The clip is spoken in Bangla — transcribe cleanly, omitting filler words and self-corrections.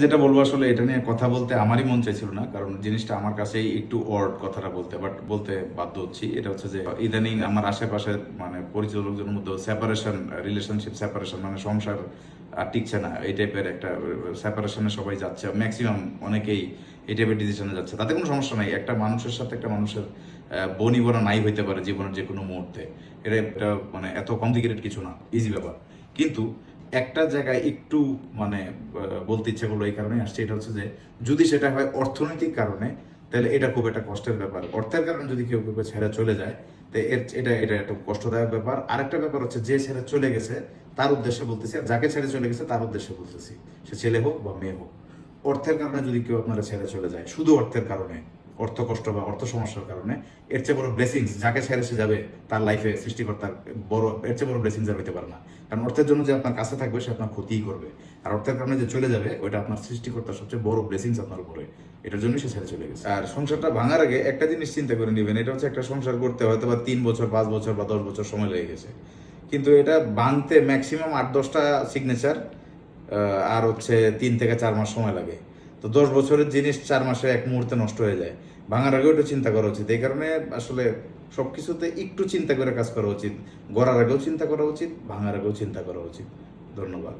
যেটা বলবো আসলে এটা নিয়ে কথা বলতে আমারই মন চাইছিল না, কারণ জিনিসটা আমার কাছেই একটু অড কথাটা বলতে, বাট বলতে বাধ্য হচ্ছি। এটা হচ্ছে যে ইদানিং আমার আশেপাশে মানে পরিচিত লোকজনের মধ্যে সেপারেশন, রিলেশনশিপ সেপারেশন, মানে সংসার আর টিকছে না, এই টাইপের একটা সেপারেশনে সবাই যাচ্ছে। ম্যাক্সিমাম অনেকেই এই টাইপের ডিসিশনে যাচ্ছে। তাতে কোনো সমস্যা নাই, একটা মানুষের সাথে একটা মানুষের বনিবনা নাই হইতে পারে জীবনের যে কোনো মুহূর্তে। এটা মানে এত কমপ্লিকেটেড কিছু না, ইজি ব্যাপার। কিন্তু একটা জায়গায় একটু মানে বলতে ইচ্ছে করলো, এই কারণে আসছে। এটা হচ্ছে যে যদি সেটা হয় অর্থনৈতিক কারণে, তাহলে এটা খুব একটা কষ্টের ব্যাপার। অর্থের কারণে যদি কেউ কেউ ছেড়ে চলে যায়, তো এটা এটা একটা কষ্টদায়ক ব্যাপার। আরেকটা ব্যাপার হচ্ছে যে ছেড়ে চলে গেছে তার উদ্দেশ্যে বলতেছি, আর যাকে ছেড়ে চলে গেছে তার উদ্দেশ্যে বলতেছি, সে ছেলে হোক বা মেয়ে হোক। অর্থের কারণে যদি কেউ আপনারা ছেড়ে চলে যায়, শুধু অর্থের কারণে, অর্থ কষ্ট বা অর্থ সমস্যার কারণে, এর চেয়ে বড় ব্লেসিংস যাকে ছেড়ে সে যাবে তার লাইফে সৃষ্টিকর্তার বড়, এর চেয়ে বড় ব্লেসিংস আর হইতে পারে না। কারণ অর্থের জন্য যে আপনার কাছে থাকবে সে আপনার ক্ষতিই করবে, আর অর্থের কারণে যে চলে যাবে ওইটা আপনার সৃষ্টিকর্তার সবচেয়ে বড় ব্লেসিংস আপনার উপরে। এটার জন্যই সে ছেড়ে চলে গেছে। আর সংসারটা ভাঙার আগে একটা জিনিস চিন্তা করে নেবেন, এটা হচ্ছে একটা সংসার করতে হয়তো বা 3 বছর, 5 বছর বা 10 বছর সময় লেগে গেছে, কিন্তু এটা ভাঙতে ম্যাক্সিমাম 8-10টা সিগনেচার, আর হচ্ছে 3 থেকে 4 মাস সময় লাগে। তো 10 বছরের জিনিস 4 মাসে, 1 মুহূর্তে নষ্ট হয়ে যায়। ভাঙার আগেও একটু চিন্তা করা উচিত। এই কারণে আসলে সবকিছুতে একটু চিন্তা করে কাজ করা উচিত। গড়ার আগেও চিন্তা করা উচিত, ভাঙার আগেও চিন্তা করা উচিত। ধন্যবাদ।